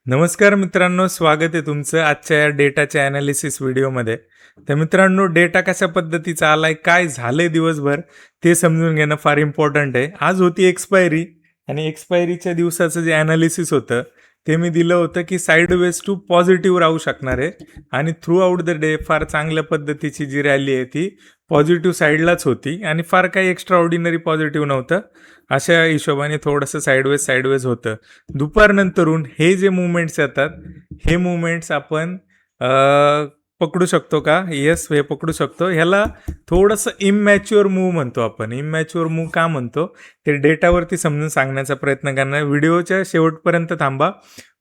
नमस्कार मित्रांनो, स्वागत आहे तुमचं आजच्या या डेटाच्या ॲनालिसिस व्हिडिओमध्ये. तर मित्रांनो, डेटा कशा पद्धतीचा आलाय, काय झालंय दिवसभर ते समजून घेणं फार इम्पॉर्टंट आहे. आज होती एक्सपायरी आणि एक्सपायरीच्या दिवसाचं जे ॲनालिसिस होतं ते मी दिलं होतं की साईडवेज टू पॉझिटिव्ह राहू शकणार आहे आणि थ्रू आउट द डे फार चांगल्या पद्धतीची जी रॅली आहे ती पॉझिटिव्ह साईडलाच होती आणि फार काही एक्स्ट्रा ऑर्डिनरी पॉझिटिव्ह नव्हतं. अशा हिशोबाने थोडंसं साईडवेज होतं. दुपारनंतरून हे जे मुवमेंट्स येतात, हे मुवमेंट्स आपण पकडू शकतो का? येस, हे पकडू शकतो. ह्याला थोडंसं इमॅच्युअर मूव्ह म्हणतो आपण. इमॅच्युअर मूव्ह का म्हणतो? ते डेटावरती समजून सांगण्याचा प्रयत्न करणार. व्हिडिओच्या शेवटपर्यंत थांबा.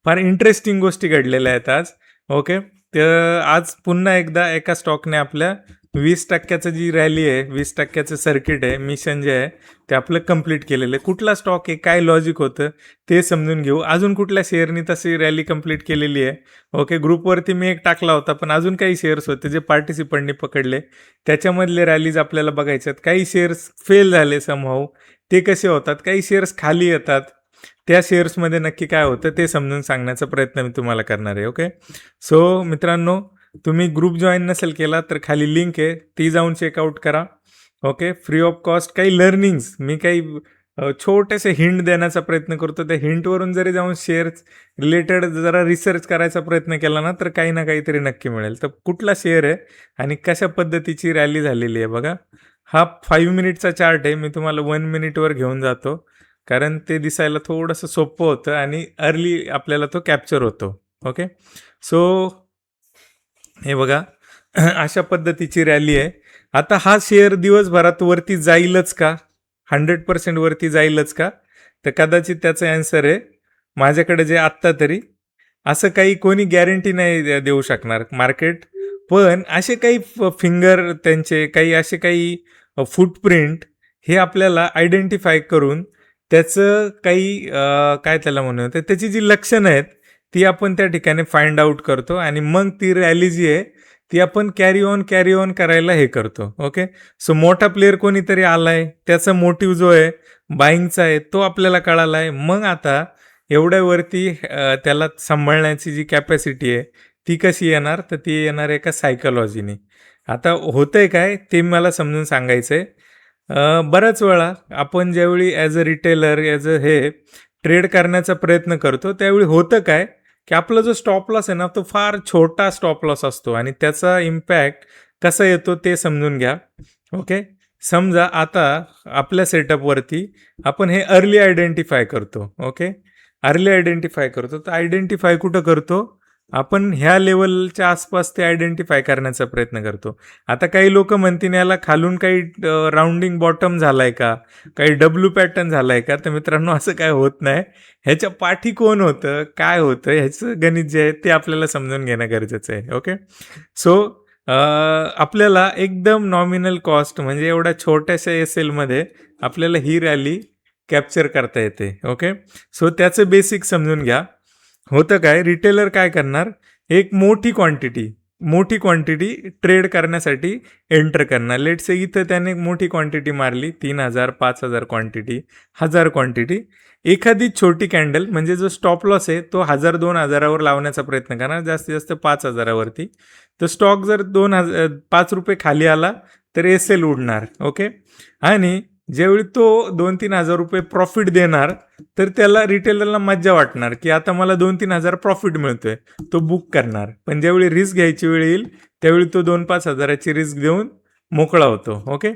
फार इंटरेस्टिंग गोष्टी घडलेल्या आहेत आज. ओके. तर आज पुन्हा एकदा एका स्टॉकने आपल्या 20% जी रॅली आहे, 20% सर्किट आहे, मिशन जे आहे ते आपलं कंप्लीट केलेलं आहे. कुठला स्टॉक आहे, काय लॉजिक होतं ते समजून घेऊ. अजून कुठल्या शेअरनी तशी रॅली कंप्लीट केलेली आहे. ओके, ग्रुपवरती मी एक टाकला होता, पण अजून काही शेअर्स होते जे पार्टिसिपंटनी पकडले. त्याच्यामधले रॅलीज आपल्याला बघायचे आहेत. काही शेअर्स फेल झाले समहाऊ. ते कसे होतात? काही शेअर्स खाली येतात. त्या शेअर्समध्ये नक्की काय होतं ते समजून सांगण्याचा प्रयत्न मी तुम्हाला करणार आहे. ओके. सो मित्रांनो, तुम्ही ग्रुप जॉईन नसेल केला तर खाली लिंक आहे, ती जाऊन चेकआउट करा. ओके. फ्री ऑफ कॉस्ट काही लर्निंग्स मी काही छोटेसे हिंट देण्याचा प्रयत्न करतो. त्या हिंटवरून जरी जाऊन शेअर्स रिलेटेड जरा रिसर्च करायचा प्रयत्न केला ना, तर काही ना काहीतरी नक्की मिळेल. तर कुठला शेअर आहे आणि कशा पद्धतीची रॅली झालेली आहे बघा. हा 5 मिनिटचा चार्ट आहे. मी तुम्हाला 1 मिनिटवर घेऊन जातो, कारण ते दिसायला थोडंसं सोपं होतं आणि अर्ली आपल्याला तो कॅप्चर होतो. ओके. सो हे बघा, अशा पद्धतीची रॅली आहे. आता हा शेअर दिवसभरात वरती जाईलच का? 100% वरती जाईलच का? तर कदाचित त्याचं ॲन्सर आहे माझ्याकडे जे आत्ता तरी असं काही कोणी गॅरंटी नाही देऊ शकणार मार्केट. पण असे काही फिंगर त्यांचे काही असे काही फूटप्रिंट हे आपल्याला आयडेंटिफाय करून त्याचं काही काय त्याला म्हणूया, तर त्याची जी लक्षणं आहेत ती आपण त्या ठिकाणी फाइंड आउट करतो आणि मग ती रॅली जी आहे ती आपण कॅरी ऑन करायला हे करतो. ओके. सो मोठा प्लेअर कोणीतरी आलाय, त्याचा मोटिव्ह जो आहे बाईंगचा आहे तो आपल्याला कळाला आहे. मग आता एवढ्यावरती त्याला सांभाळण्याची जी कॅपॅसिटी आहे ती कशी येणार? तर ती येणार एका सायकॉलॉजीने. आता होतंय काय ते मला समजून सांगायचं आहे. बऱ्याच वेळा आपण ज्यावेळी as a retailer, as a हे ट्रेड करण्याचा प्रयत्न करतो, त्यावेळी होतं काय, की आपला जो स्टॉप लॉस आहे ना, तो फार छोटा स्टॉप लॉस असतो आणि त्याचा इम्पॅक्ट कसा येतो ते समजून घ्या. ओके. समजा आता आपल्या सेटअपवरती आपण हे अर्ली आयडेंटिफाय करतो. ओके. अर्ली आयडेंटिफाय करतो. तर आयडेंटिफाय कुठं करतो? आपण ह्या लेवलच्या आसपास ते आयडेंटिफाय करण्याचा प्रयत्न करतो. आता काही लोक म्हणतील याला खालून काही राऊंडिंग बॉटम झालाय का, काही डब्ल्यू पॅटर्न झालाय का? तर मित्रांनो, असं काय होत नाही. ह्याच्या पाठी कोण होतं, काय होतं, ह्याचं गणित जे आहे ते आपल्याला समजून घेणं गरजेचं आहे. ओके. सो आपल्याला एकदम नॉमिनल कॉस्ट म्हणजे एवढ्या छोट्याशा एलमध्ये आपल्याला ही रॅली कॅप्चर करता येते. ओके. सो त्याचं बेसिक समजून घ्या. होतं काय, रिटेलर काय करणार, एक मोठी क्वांटिटी ट्रेड करण्यासाठी एंटर करणार. लेट से इथं त्याने एक मोठी क्वांटिटी मारली, 3,000 5,000 क्वांटिटी, 1,000 क्वांटिटी. एखादी छोटी कॅन्डल म्हणजे जो स्टॉप लॉस आहे तो 1,000-2,000वर लावण्याचा प्रयत्न करणार, जास्तीत जास्त 5,000वरती. तर स्टॉक जर 5 रुपये खाली आला तर एल उडणार. ओके. आणि ज्यावेळी तो 2-3 हजार रुपये प्रॉफिट देणार तर त्याला रिटेलरला मज्जा वाटणार की आता मला 2-3 हजार प्रॉफिट मिळतोय, तो बुक करणार. पण ज्यावेळी रिस्क घ्यायची वेळ येईल त्यावेळी तो 2-5 हजाराची रिस्क देऊन मोकळा होतो. ओके.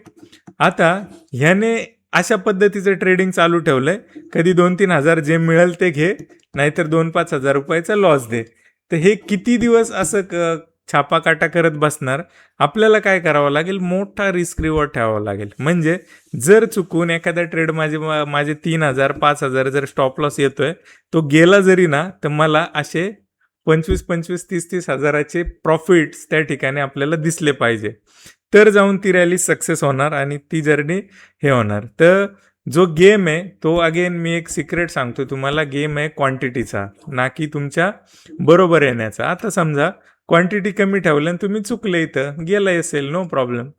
आता ह्याने अशा पद्धतीचं ट्रेडिंग चालू ठेवलंय, कधी 2-3 हजार जे मिळेल ते घे, नाहीतर 2-5 हजार रुपयाचा लॉस दे. तर हे किती दिवस असं छापाकाटा करत बसणार? आपल्याला काय करावं लागेल, मोठा रिस्क रिवॉर्ड ठेवावा लागेल. म्हणजे जर चुकून एखादा ट्रेड माझे 3,000 5,000 जर स्टॉप लॉस येतोय, तो गेला जरी ना, तर मला असे 25-25 30-30 हजाराचे प्रॉफिट्स त्या ठिकाणी आपल्याला दिसले पाहिजे, तर जाऊन ती रॅली सक्सेस होणार आणि ती जर्नी हे होणार. तर जो गेम आहे तो, अगेन मी एक सिक्रेट सांगतो तुम्हाला, गेम आहे क्वांटिटीचा, ना की तुमच्या बरोबर येण्याचा. आता समजा क्वांटिटी कमी ठेवलं आणि तुम्ही चुकले, इथं गेला असेल, नो प्रॉब्लेम.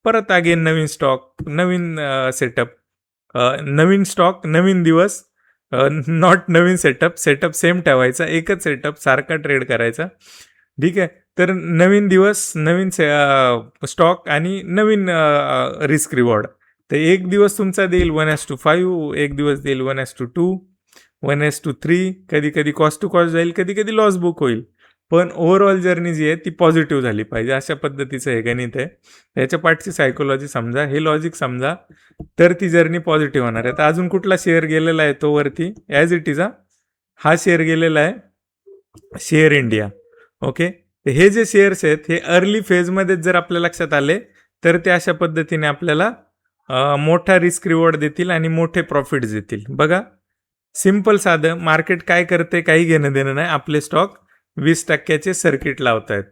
परत अगेन नवीन स्टॉक, नवीन सेटअप, नवीन स्टॉक, नवीन दिवस, नॉट नवीन सेटअप सेम ठेवायचा, एकच सेटअप सारखा ट्रेड करायचा. ठीक आहे. तर नवीन दिवस, नवीन स्टॉक आणि नवीन रिस्क रिवॉर्ड. तर एक दिवस तुमचा देईल 1:5, एक दिवस देईल 1:2, 1:3, कधी कधी कॉस्ट टू कॉस्ट जाईल, कधी कधी लॉस बुक होईल. पण ओव्हरऑल जर्नी जी आहे ती पॉझिटिव्ह झाली पाहिजे, अशा पद्धतीचं हे गणित आहे. याच्या पाठची सायकोलॉजी समजा, हे लॉजिक समजा, तर ती जर्नी पॉझिटिव्ह होणार आहे. तर अजून कुठला शेअर गेलेला आहे तो वरती ॲज इट इज, हा शेअर गेलेला आहे शेअर इंडिया. ओके. हे जे शेअर्स आहेत हे अर्ली फेजमध्ये जर आपल्या लक्षात आले तर ते अशा पद्धतीने आपल्याला मोठा रिस्क रिवॉर्ड देतील आणि मोठे प्रॉफिट्स देतील. बघा, सिम्पल साधं, मार्केट काय करते काही घेणं देणं नाही, आपले स्टॉक 20% सर्किट लावतायत.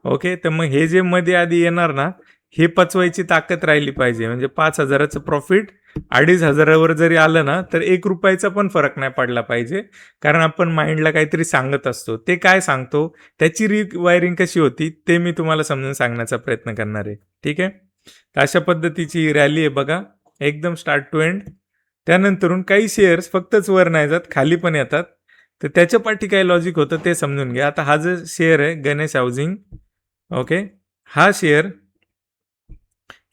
ओके. तर मग हे जे मध्ये आधी येणार ना, हे पचवायची ताकद राहिली पाहिजे. म्हणजे 5,000चं प्रॉफिट 2,500वर जरी आलं ना तर 1 रुपयाचा पण फरक नाही पडला पाहिजे. कारण आपण माइंडला काहीतरी सांगत असतो. ते काय सांगतो, त्याची रिवायरिंग कशी होती ते मी तुम्हाला समजून सांगण्याचा प्रयत्न करणार आहे. ठीक आहे. तर अशा पद्धतीची रॅली आहे बघा, एकदम स्टार्ट टू एंड. त्यानंतरून काही शेअर्स फक्तच वर नाही जात, खाली पण येतात. तर त्याच्या पाठी काय लॉजिक होतं ते समजून घ्या. आता हा जो शेअर आहे गणेश हाऊसिंग, ओके, हा शेअर,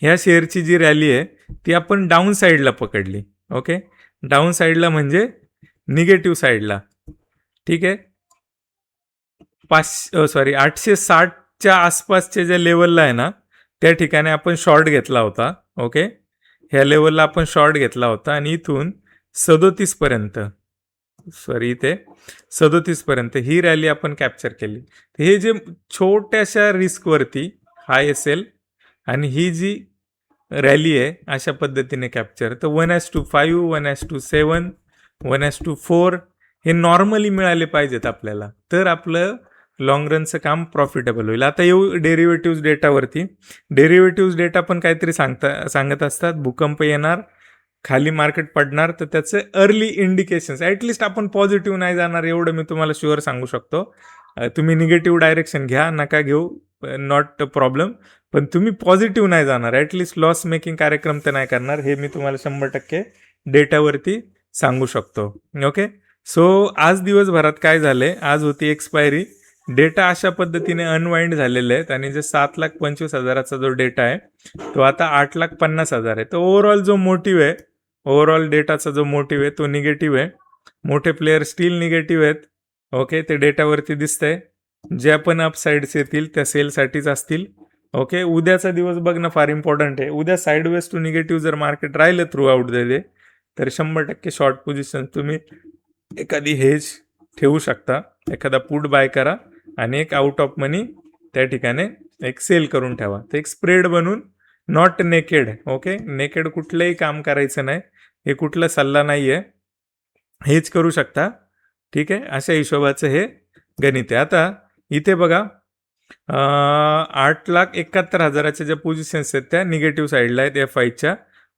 ह्या शेअरची जी रॅली आहे ती आपण डाऊन साईडला पकडली. ओके. डाऊन साईडला म्हणजे निगेटिव्ह साईडला. ठीक आहे. 860च्या आसपासच्या ज्या लेवलला आहे ना त्या ठिकाणी आपण शॉर्ट घेतला होता. ओके. ह्या लेवलला आपण शॉर्ट घेतला होता आणि इथून 37पर्यंत, इथे 37पर्यंत ही रॅली आपण कॅप्चर केली. हे जे छोट्याशा रिस्कवरती हाय असेल आणि ही जी रॅली आहे अशा पद्धतीने कॅप्चर. तर 1:5, 1:7, 1:4 हे नॉर्मली मिळाले पाहिजेत आपल्याला, तर आपलं लॉंग रनचं काम प्रॉफिटेबल होईल. आता येऊ डेरिव्हेटिव्ह डेटावरती. डेरिव्हेटिव्ह डेटा पण काहीतरी सांगत असतात, भूकंप येणार, खाली मार्केट पडणार, तर त्याचे अर्ली इंडिकेशन्स, ॲटलिस्ट आपण पॉझिटिव्ह नाही जाणार एवढं मी तुम्हाला शुअर सांगू शकतो. तुम्ही निगेटिव्ह डायरेक्शन घ्या, नका घेऊ, नॉट प्रॉब्लेम, पण तुम्ही पॉझिटिव्ह नाही जाणार, ॲटलिस्ट लॉस मेकिंग कार्यक्रम तर नाही करणार, हे मी तुम्हाला 100% डेटावरती सांगू शकतो. ओके. सो आज दिवसभरात काय झालंय, आज होती एक्सपायरी, डेटा अशा पद्धतीने अनवाइंड झालेले आहेत आणि जे 7,25,000चा जो डेटा आहे तो आता 8,50,000 आहे. तर ओव्हरऑल जो मोटिव्ह आहे, ओव्हरऑल डेटाचा जो मोटिव्ह आहे तो निगेटिव्ह आहे. मोठे प्लेयर स्टील निगेटिव्ह आहेत. ओके. ते डेटावरती दिसतंय. ज्या पण अपसाईड्स येतील त्या सेलसाठीच असतील. ओके. उद्याचा दिवस बघणं फार इम्पॉर्टंट आहे. उद्या साईडवेज टू निगेटिव्ह जर मार्केट राहिलं थ्रू आउट द डे तर 100% शॉर्ट पोझिशन तुम्ही एखादी हेज ठेवू शकता, एखादा पुट बाय करा आणि एक आउट ऑफ मनी त्या ठिकाणी एक सेल करून ठेवा. तर एक स्प्रेड बनून, नॉट नेकेड. ओके. नेकेड कुठलंही काम करायचं नाही, हे कुठला सल्ला नाही आहे, हेच करू शकता. ठीक आहे. अशा हिशोबाचं हे गणित आहे. आता इथे बघा, 8,71,000च्या ज्या पोझिशन्स आहेत त्या निगेटिव्ह साईडला आहेत FIच्या.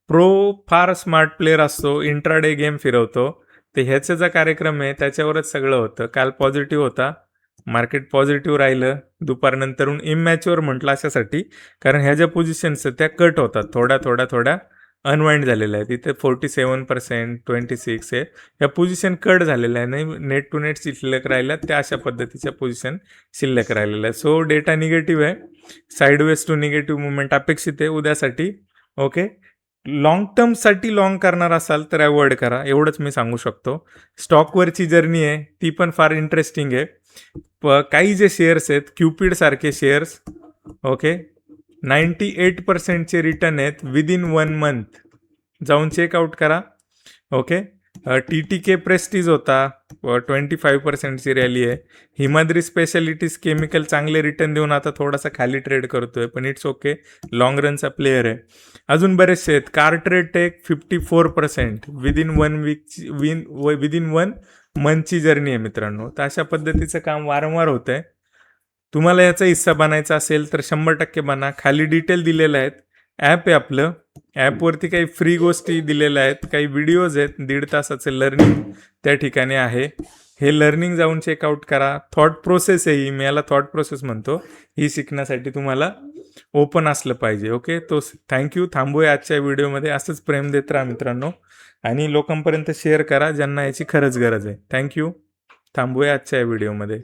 प्रो फार स्मार्ट प्लेअर असतो, इंट्राडे गेम फिरवतो, तर ह्याचा जो कार्यक्रम आहे त्याच्यावरच सगळं होतं. काल पॉझिटिव्ह होता, मार्केट पॉझिटिव्ह राहिलं, दुपारनंतरून इमॅच्युअर म्हटलं अशासाठी कारण ह्या ज्या पोझिशन्स आहेत त्या कट होतात, थोड्या अनवाइंड झालेल्या आहेत. इथे 47%, 26 आहे, या पोझिशन कट झालेल्या आहे, नाही नेट टू नेट शिल्लक राहिल्या, त्या अशा पद्धतीच्या पोझिशन शिल्लक राहिलेल्या आहे. सो डेटा निगेटिव्ह आहे, साईडवेज टू निगेटिव्ह मुवमेंट अपेक्षित आहे उद्यासाठी. ओके. लॉंग टर्मसाठी लॉंग करणार असाल तर अवॉइड करा, एवढंच मी सांगू शकतो. स्टॉकवरची जर्नी आहे ती पण फार इंटरेस्टिंग आहे. काही जे शेअर्स आहेत, क्युपिड सारखे शेअर्स, ओके, 98%चे रिटर्न आहेत विदिन 1 मंथ, जाऊन चेकआउट करा. ओके. TTK प्रेस्टीज होता, 25%ची रॅली आहे. हिमाद्री स्पेशालिटीज केमिकल चांगले रिटर्न देऊन आता थोडासा खाली ट्रेड करतोय, पण इट्स ओके, लॉंग रनचा प्लेअर आहे. अजून बरेचसे आहेत. कार्ट्रेड टेक 54% विदिन 1 मंथची जर्नी आहे मित्रांनो. तर अशा पद्धतीचं काम वारंवार होत आहे. तुम्हाला याचा हिस्सा बनायचा असेल तर 100% बना. खाली डिटेल दिलेले आहेत, ॲप आहे आपलं, ॲपवरती काही फ्री गोष्टी दिलेल्या आहेत, काही व्हिडिओज आहेत, 1.5 तासाचं लर्निंग त्या ठिकाणी आहे. हे लर्निंग जाऊन चेकआउट करा. थॉट प्रोसेस आहे ही, मी याला थॉट प्रोसेस म्हणतो, ही शिकण्यासाठी तुम्हाला ओपन असलं पाहिजे. ओके, तो थँक्यू. थांबूया आजच्या व्हिडिओमध्ये. असंच प्रेम देत राहा मित्रांनो आणि लोकांपर्यंत शेअर करा ज्यांना याची खरंच गरज आहे. थँक्यू. थांबूया आजच्या या व्हिडिओमध्ये.